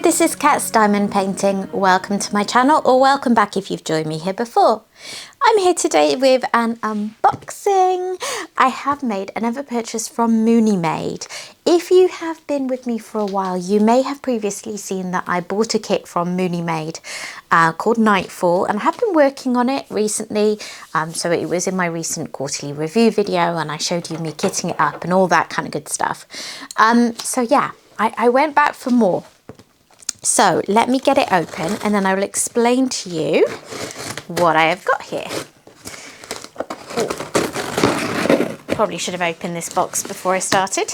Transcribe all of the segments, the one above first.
this is Cat's Diamond Painting. Welcome to my channel, or welcome back if you've joined me here before. I'm here today with an unboxing. I have made another purchase from Munimade. If you have been with me for a while, you may have previously seen that I bought a kit from Munimade called Nightfall, and I have been working on it recently. So it was in my recent quarterly review video, and I showed you me kitting it up and all that kind of good stuff. So yeah, I went back for more. So let me get it open and then I will explain to you what I have got here. Ooh. Probably should have opened this box before I started.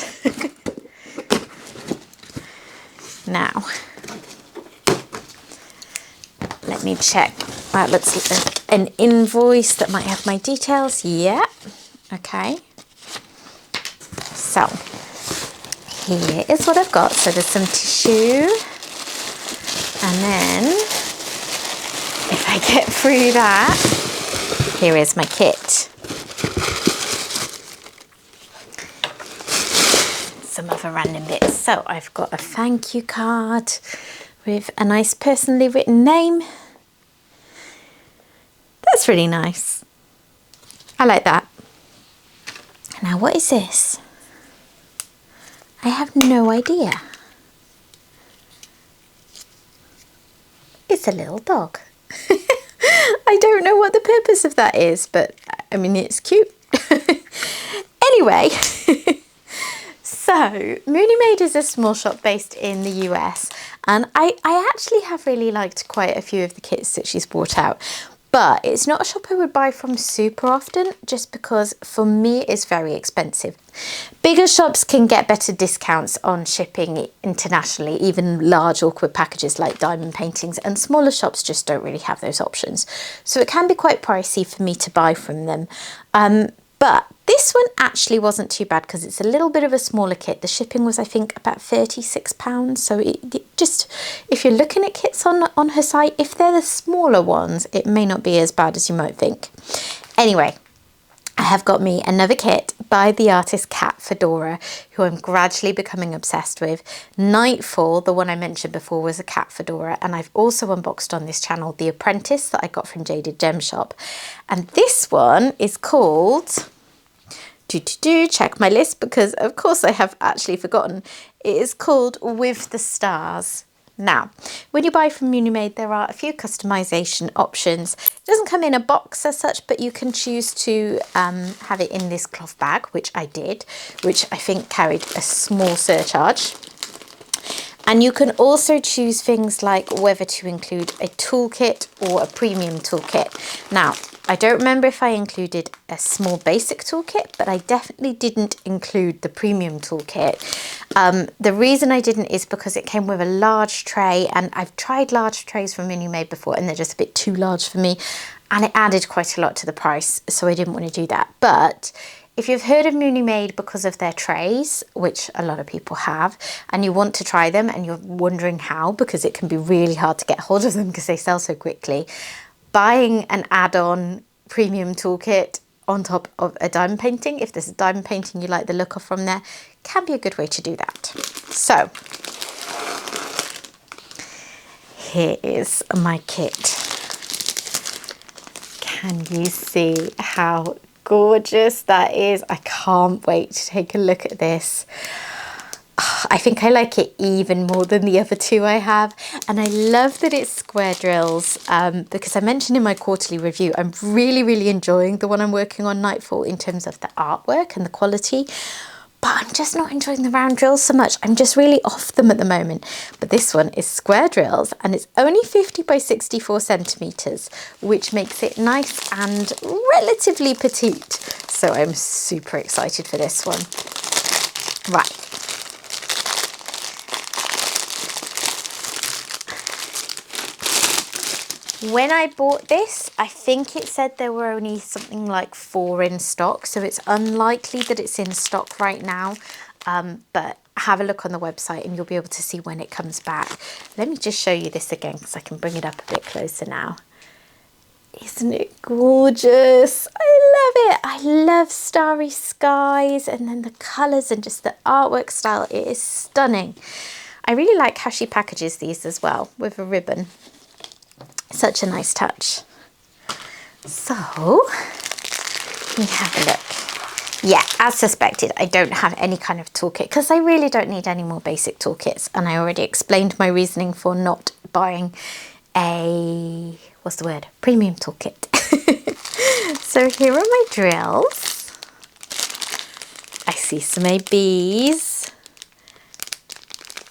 Now, let me check. That looks like an invoice that might have my details. Yeah, okay. So, here is what I've got. So there's some tissue. And then, if I get through that, here is my kit. Some other random bits. So I've got a thank you card with a nice personally written name. That's really nice. I like that. Now what is this? I have no idea. It's a little dog. I don't know what the purpose of that is, but I mean, it's cute. Anyway, so Munimade is a small shop based in the US, and I actually have really liked quite a few of the kits that she's brought out. But it's not a shop I would buy from super often, just because for me it's very expensive. Bigger shops can get better discounts on shipping internationally, even large awkward packages like diamond paintings, and smaller shops just don't really have those options. So it can be quite pricey for me to buy from them. But this one actually wasn't too bad because it's a little bit of a smaller kit. The shipping was, I think, about £36. So it just, if you're looking at kits on her site, if they're the smaller ones, it may not be as bad as you might think. Anyway, I have got me another kit by the artist Fedora, who I'm gradually becoming obsessed with. Nightfall, the one I mentioned before, was a cat fedora, and I've also unboxed on this channel The Apprentice that I got from Jaded Gem Shop. And this one is called, check my list because of course I have actually forgotten. It is called With the Stars. Now, when you buy from Munimade, there are a few customization options. It doesn't come in a box as such, but you can choose to have it in this cloth bag, which I did, which I think carried a small surcharge. And you can also choose things like whether to include a toolkit or a premium toolkit. Now, I don't remember if I included a small basic toolkit, but I definitely didn't include the premium toolkit. The reason I didn't is because it came with a large tray, and I've tried large trays from Munimade before and they're just a bit too large for me, and it added quite a lot to the price, so I didn't want to do that. But if you've heard of Munimade because of their trays, which a lot of people have, and you want to try them and you're wondering how, because it can be really hard to get hold of them because they sell so quickly, buying an add-on premium toolkit on top of a diamond painting, if there's a diamond painting you like the look of from there, can be a good way to do that. So here is my kit. Can you see how gorgeous that is? I can't wait to take a look at this. I think I like it even more than the other two I have, and I love that it's square drills because I mentioned in my quarterly review I'm really enjoying the one I'm working on, Nightfall, in terms of the artwork and the quality, but I'm just not enjoying the round drills so much. I'm just really off them at the moment. But this one is square drills and it's only 50 by 64 centimeters, which makes it nice and relatively petite. So I'm super excited for this one. Right. When I bought this, I think it said there were only something like 4 in stock, so it's unlikely that it's in stock right now, but have a look on the website and you'll be able to see when it comes back. Let me just show you this again because I can bring it up a bit closer now. Isn't it gorgeous? I love it. I love starry skies and then the colours and just the artwork style. It is stunning. I really like how she packages these as well with a ribbon. Such a nice touch. So, let me have a look. Yeah, as suspected, I don't have any kind of toolkit because I really don't need any more basic toolkits. And I already explained my reasoning for not buying a, what's the word? Premium toolkit. So here are my drills. I see some ABs.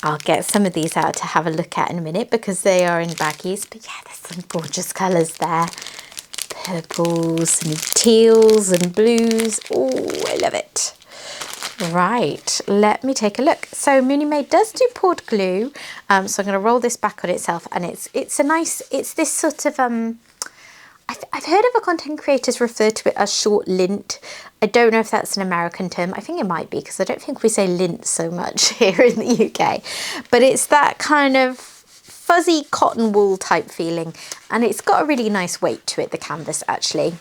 I'll get some of these out to have a look at in a minute because they are in baggies. But yeah, there's some gorgeous colours there. Purples and teals and blues. Oh, I love it. Right, let me take a look. So Munimade does do poured glue. So I'm going to roll this back on itself, and it's a nice, it's this sort of I've heard of a content creators refer to it as short lint. I don't know if that's an American term. I think it might be because I don't think we say lint so much here in the UK. But it's that kind of fuzzy cotton wool type feeling, and it's got a really nice weight to it, the canvas actually.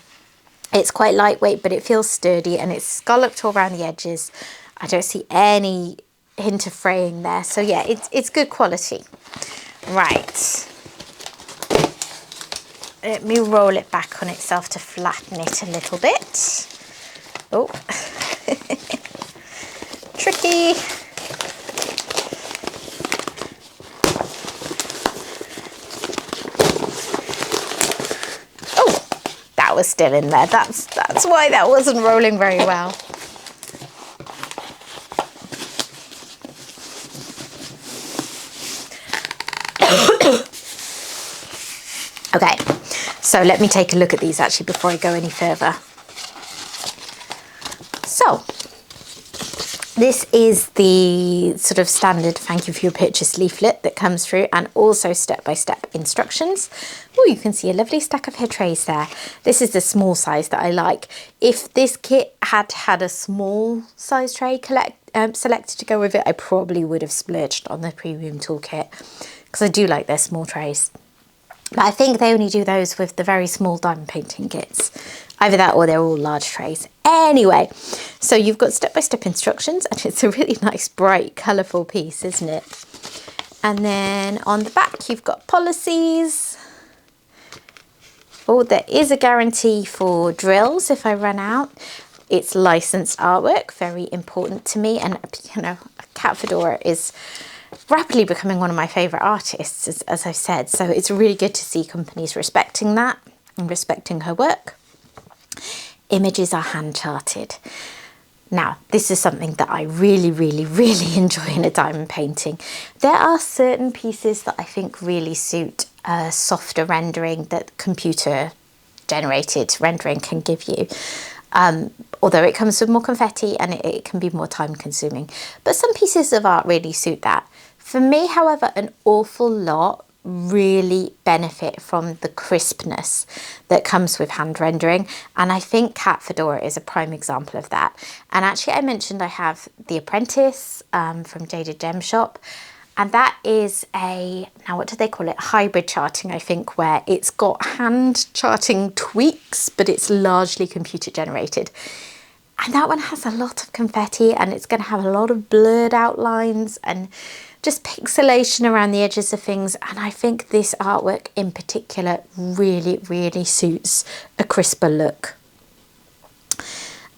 It's quite lightweight, but it feels sturdy, and it's scalloped all around the edges. I don't see any hint of fraying there, so yeah, it's good quality. Right, let me roll it back on itself to flatten it a little bit. Oh, tricky. Was still in there. That's why that wasn't rolling very well. Okay, so let me take a look at these actually before I go any further. So this is the sort of standard thank you for your purchase leaflet that comes through, and also step-by-step instructions. Oh, you can see a lovely stack of hair trays there. This is the small size that I like. If this kit had a small size tray selected to go with it, I probably would have splurged on the premium toolkit because I do like their small trays. But I think they only do those with the very small diamond painting kits. Either that or they're all large trays. Anyway, so you've got step-by-step instructions, and it's a really nice, bright, colourful piece, isn't it? And then on the back, you've got policies. Oh, there is a guarantee for drills if I run out. It's licensed artwork, very important to me. And, you know, Cat Fedora is rapidly becoming one of my favourite artists, as I've said. So it's really good to see companies respecting that and respecting her work. Images are hand charted. Now, this is something that I really, really, really enjoy in a diamond painting. There are certain pieces that I think really suit softer rendering that computer generated rendering can give you. Although it comes with more confetti and it can be more time consuming. But some pieces of art really suit that. For me, however, an awful lot really benefit from the crispness that comes with hand rendering, and I think Cat Fedora is a prime example of that. And actually I mentioned I have The Apprentice from Jaded Gem Shop, and that is a, now what do they call it, hybrid charting, I think, where it's got hand charting tweaks but it's largely computer generated. And that one has a lot of confetti, and it's going to have a lot of blurred outlines and just pixelation around the edges of things. And I think this artwork in particular really, really suits a crisper look.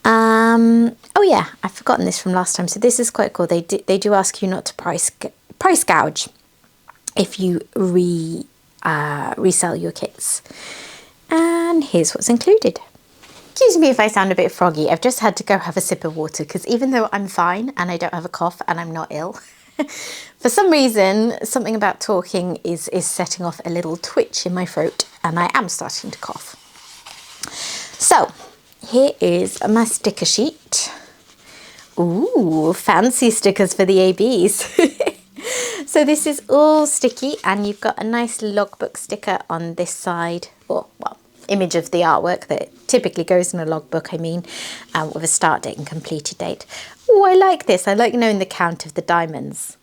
Oh yeah, I've forgotten this from last time. So this is quite cool. They do ask you not to price gouge if you resell your kits. And here's what's included. Excuse me if I sound a bit froggy. I've just had to go have a sip of water because even though I'm fine and I don't have a cough and I'm not ill, for some reason, something about talking is setting off a little twitch in my throat, and I am starting to cough. So, here is my sticker sheet. Ooh, fancy stickers for the ABs. So this is all sticky, and you've got a nice logbook sticker on this side, or, well, image of the artwork that typically goes in a logbook, I mean, with a start date and completed date. Oh, I like this. I like knowing the count of the diamonds.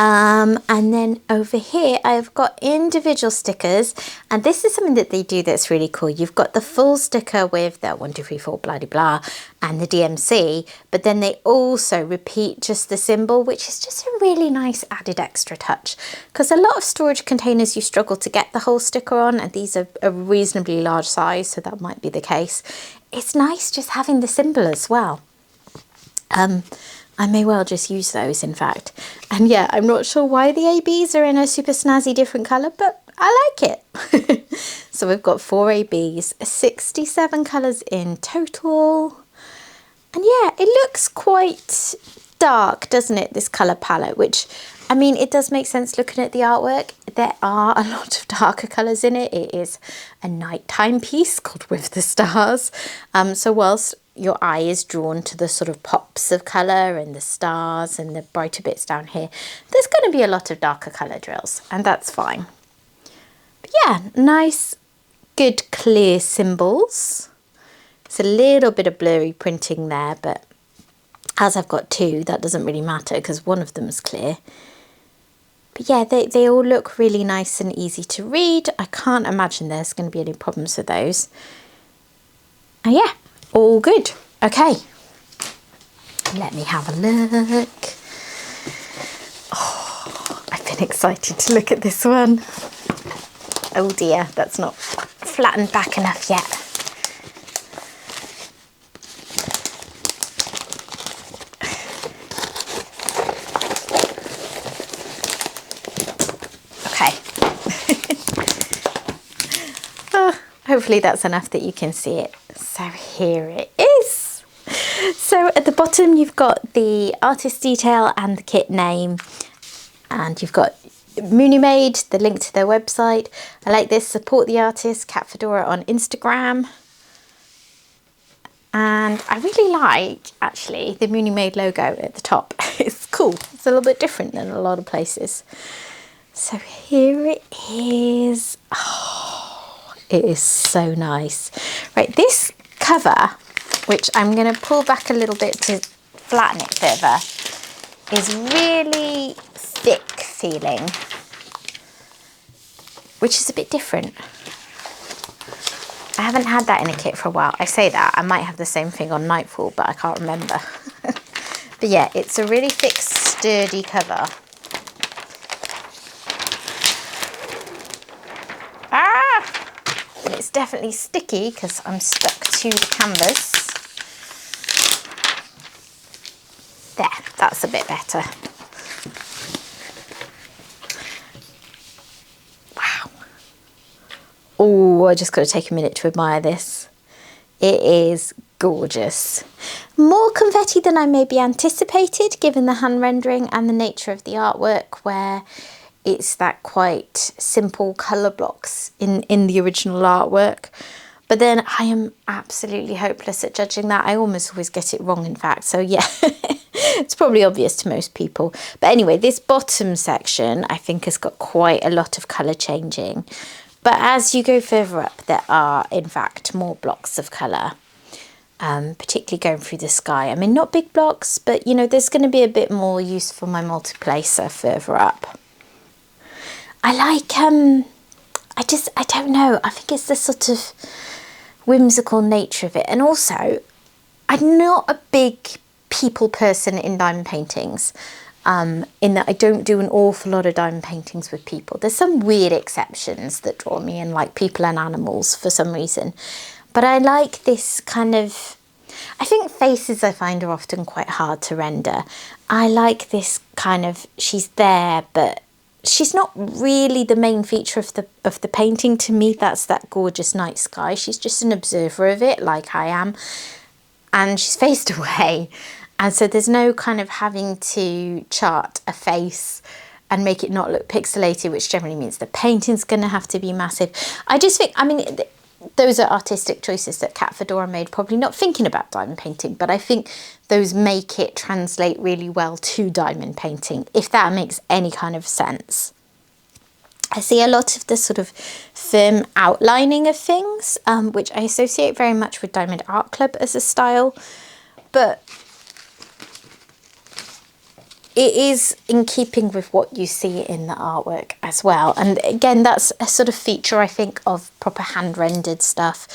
And then over here, I've got individual stickers, and this is something that they do that's really cool. You've got the full sticker with the 1, 2, 3, 4, blah, blah, blah, and the DMC, but then they also repeat just the symbol, which is just a really nice added extra touch. Because a lot of storage containers, you struggle to get the whole sticker on, and these are a reasonably large size, so that might be the case. It's nice just having the symbol as well. I may well just use those, in fact. And yeah, I'm not sure why the ABs are in a super snazzy different colour, but I like it. So we've got 4 ABs, 67 colours in total. And yeah, it looks quite dark, doesn't it, this colour palette, which, I mean, it does make sense looking at the artwork. There are a lot of darker colours in it. It is a nighttime piece called With the Stars. So whilst your eye is drawn to the sort of pops of colour and the stars and the brighter bits down here, there's going to be a lot of darker colour drills, and that's fine. But yeah, nice, good, clear symbols. It's a little bit of blurry printing there, but as I've got 2, that doesn't really matter because one of them is clear. But yeah, they all look really nice and easy to read. I can't imagine there's going to be any problems with those. And yeah, all good. Okay, let me have a look. Oh, I've been excited to look at this one. Oh dear, that's not flattened back enough yet. Hopefully that's enough that you can see it. So here it is. So at the bottom you've got the artist detail and the kit name, and you've got Munimade, the link to their website. I like this, support the artist, Cat Fedora on Instagram. And I really like, actually, the Munimade logo at the top. It's cool. It's a little bit different than a lot of places. So here it is. Oh, it is so nice. Right, this cover, which I'm going to pull back a little bit to flatten it further, is really thick feeling, which is a bit different. I haven't had that in a kit for a while. I say that, I might have the same thing on Nightfall, but I can't remember. But yeah, it's a really thick, sturdy cover. Ah! And it's definitely sticky because I'm stuck to the canvas. There, that's a bit better. Wow. Oh, I just got to take a minute to admire this. It is gorgeous. More confetti than I maybe anticipated, given the hand rendering and the nature of the artwork, where it's that quite simple colour blocks in the original artwork. But then I am absolutely hopeless at judging that. I almost always get it wrong, in fact. So yeah, it's probably obvious to most people. But anyway, this bottom section, I think, has got quite a lot of colour changing. But as you go further up, there are, in fact, more blocks of colour, particularly going through the sky. I mean, not big blocks, but, you know, there's going to be a bit more use for my multiplacer further up. I like, I don't know, I think it's the sort of whimsical nature of it. And also, I'm not a big people person in diamond paintings. In that I don't do an awful lot of diamond paintings with people. There's some weird exceptions that draw me in, like people and animals for some reason. But I like this kind of, I think faces I find are often quite hard to render. I like this kind of, she's there, but she's not really the main feature of the painting. To me, that's that gorgeous night sky. She's just an observer of it, like I am. And she's faced away. And so there's no kind of having to chart a face and make it not look pixelated, which generally means the painting's going to have to be massive. I just think, I mean, those are artistic choices that Cat Fedora made, probably not thinking about diamond painting, but I think those make it translate really well to diamond painting, if that makes any kind of sense. I see a lot of the sort of firm outlining of things, which I associate very much with Diamond Art Club as a style, but it is in keeping with what you see in the artwork as well. And again, that's a sort of feature, I think, of proper hand-rendered stuff,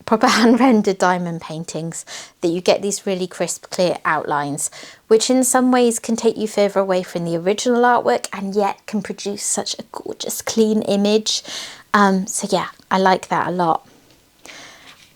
proper hand-rendered diamond paintings, that you get these really crisp, clear outlines, which in some ways can take you further away from the original artwork and yet can produce such a gorgeous, clean image. So yeah, I like that a lot.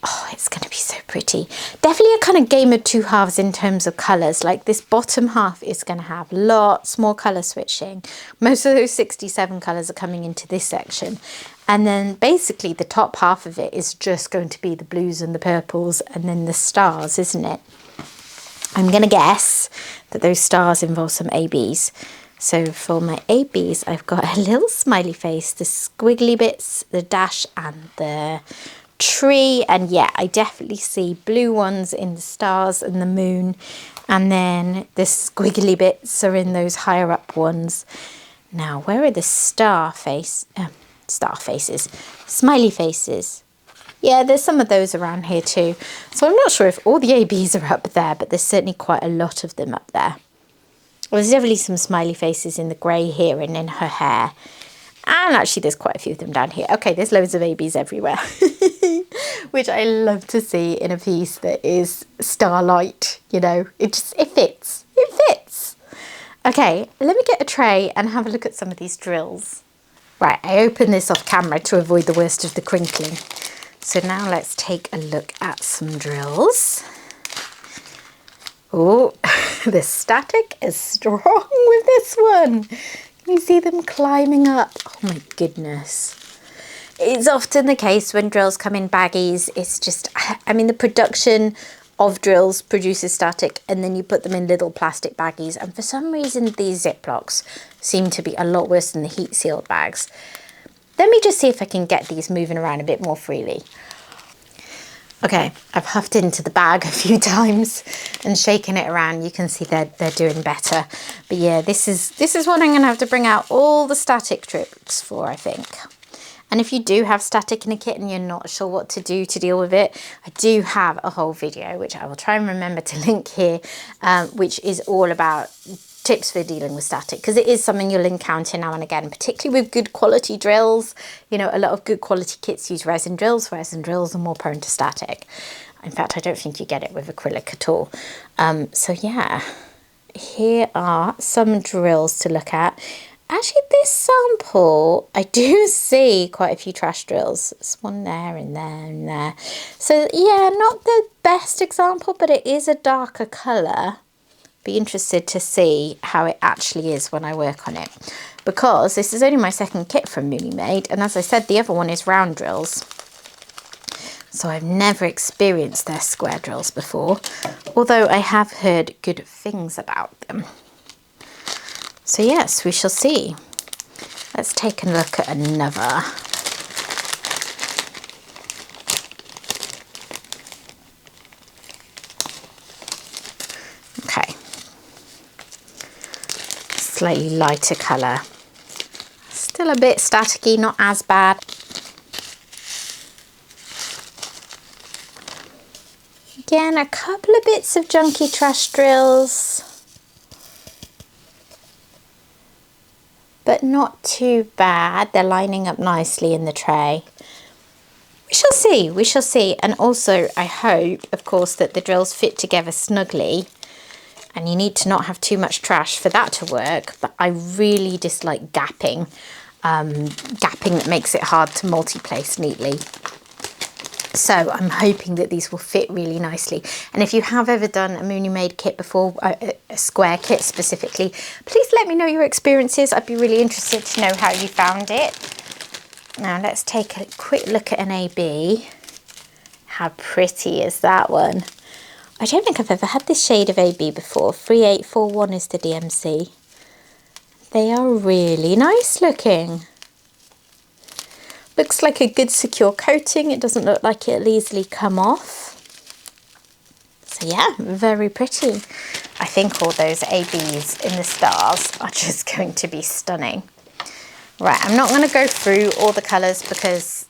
Oh, it's going to be so pretty. Definitely a kind of game of two halves in terms of colours. Like this bottom half is going to have lots more colour switching. Most of those 67 colours are coming into this section. And then basically the top half of it is just going to be the blues and the purples and then the stars, isn't it? I'm going to guess that those stars involve some ABs. So for my ABs, I've got a little smiley face, the squiggly bits, the dash and the tree, and yeah, I definitely see blue ones in the stars and the moon, and then the squiggly bits are in those higher up ones. Now, where are the smiley faces? Yeah, there's some of those around here too. So I'm not sure if all the ABs are up there, but there's certainly quite a lot of them up there. Well, there's definitely some smiley faces in the grey here and in her hair. And actually there's quite a few of them down here. Okay, there's loads of ABs everywhere, which I love to see in a piece that is starlight, you know, it fits, it fits. Okay, let me get a tray and have a look at some of these drills. Right, I opened this off camera to avoid the worst of the crinkling. So now let's take a look at some drills. Oh, the static is strong with this one. Can you see them climbing up? Oh my goodness. It's often the case when drills come in baggies. It's just, I mean, the production of drills produces static and then you put them in little plastic baggies. And for some reason, these Ziplocs seem to be a lot worse than the heat sealed bags. Let me just see if I can get these moving around a bit more freely. Okay, I've huffed into the bag a few times and shaken it around. You can see they're doing better. But yeah, this is what I'm going to have to bring out all the static tricks for, I think. And if you do have static in a kit and you're not sure what to do to deal with it, I do have a whole video, which I will try and remember to link here, which is all about tips for dealing with static, because it is something you'll encounter now and again, particularly with good quality drills. You know, a lot of good quality kits use resin drills. Resin drills are more prone to static. In fact, I don't think you get it with acrylic at all. So yeah, here are some drills to look at. Actually, this sample, I do see quite a few trash drills. There's one there and there and there. So yeah, not the best example, but it is a darker colour. Be interested to see how it actually is when I work on it, because this is only my second kit from Munimade, and as I said, the other one is round drills, so I've never experienced their square drills before, although I have heard good things about them. So yes, we shall see. Let's take a look at another. Okay. Slightly lighter colour. Still a bit staticky, not as bad. Again, a couple of bits of junky trash drills. But not too bad. They're lining up nicely in the tray. We shall see, we shall see. And also, I hope, of course, that the drills fit together snugly. And you need to not have too much trash for that to work, but I really dislike gapping. Gapping that makes it hard to multi-place neatly. So I'm hoping that these will fit really nicely. And if you have ever done a Munimade kit before, a square kit specifically, please let me know your experiences. I'd be really interested to know how you found it. Now let's take a quick look at an AB. How pretty is that one? I don't think I've ever had this shade of AB before. 3841 is the DMC. They are really nice looking. Looks like a good secure coating. It doesn't look like it'll easily come off. So yeah, very pretty. I think all those ABs in the stars are just going to be stunning. Right, I'm not going to go through all the colours because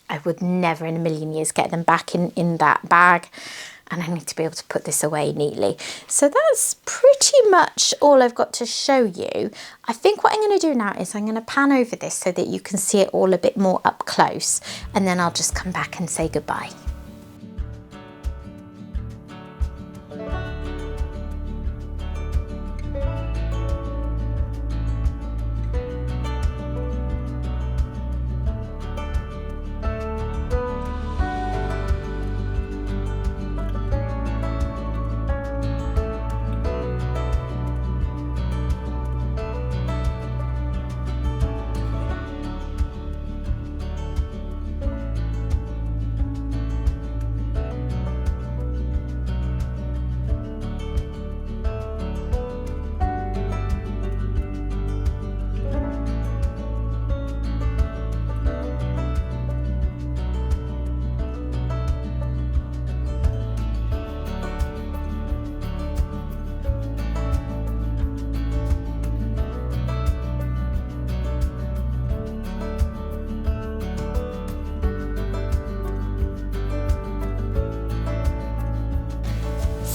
I would never in a million years get them back in that bag. and I need to be able to put this away neatly. So that's pretty much all I've got to show you. I think what I'm going to do now is I'm going to pan over this so that you can see it all a bit more up close, and then I'll just come back and say goodbye.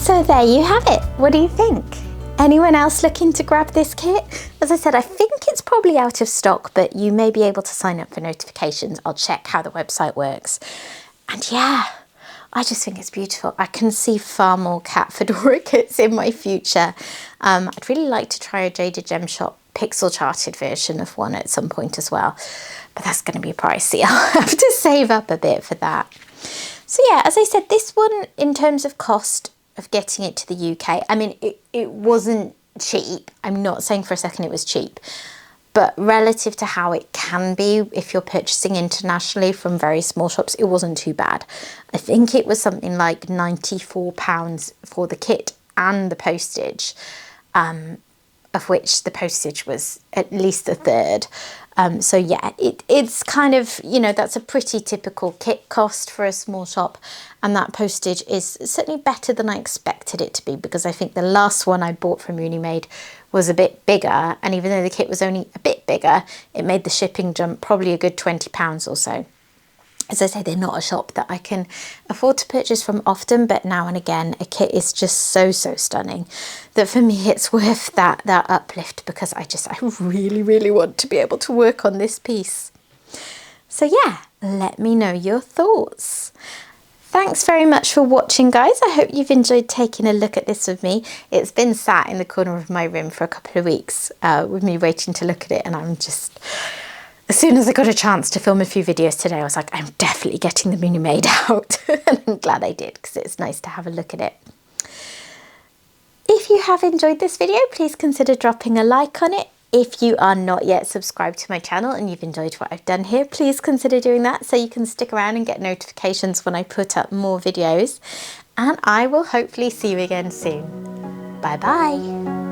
So there you have it. What do you think? Anyone else looking to grab this kit? As I said, I think it's probably out of stock, but you may be able to sign up for notifications. I'll check how the website works. And yeah, I just think it's beautiful. I can see far more cat Fedora kits in my future. I'd really like to try a Jaded Gem Shop pixel charted version of one at some point as well, but that's going to be pricey. I'll have to save up a bit for that. So yeah, as I said, this one in terms of cost of getting it to the UK, I mean, it wasn't cheap. I'm not saying for a second it was cheap, but relative to how it can be if you're purchasing internationally from very small shops, it wasn't too bad. I think it was something like £94 for the kit and the postage, of which the postage was at least a third. So yeah, it's kind of, you know, that's a pretty typical kit cost for a small shop, and that postage is certainly better than I expected it to be, because I think the last one I bought from Munimade was a bit bigger, and even though the kit was only a bit bigger, it made the shipping jump probably a good £20 or so. As I say, they're not a shop that I can afford to purchase from often, but now and again a kit is just so stunning that for me it's worth that uplift, because I really want to be able to work on this piece. So yeah, let me know your thoughts. Thanks very much for watching, guys. I hope you've enjoyed taking a look at this with me. It's been sat in the corner of my room for a couple of weeks with me waiting to look at it, and I'm just... As soon as I got a chance to film a few videos today, I was like, I'm definitely getting the Munimade out. And I'm glad I did, because it's nice to have a look at it. If you have enjoyed this video, please consider dropping a like on it. If you are not yet subscribed to my channel and you've enjoyed what I've done here, please consider doing that so you can stick around and get notifications when I put up more videos. And I will hopefully see you again soon. Bye bye.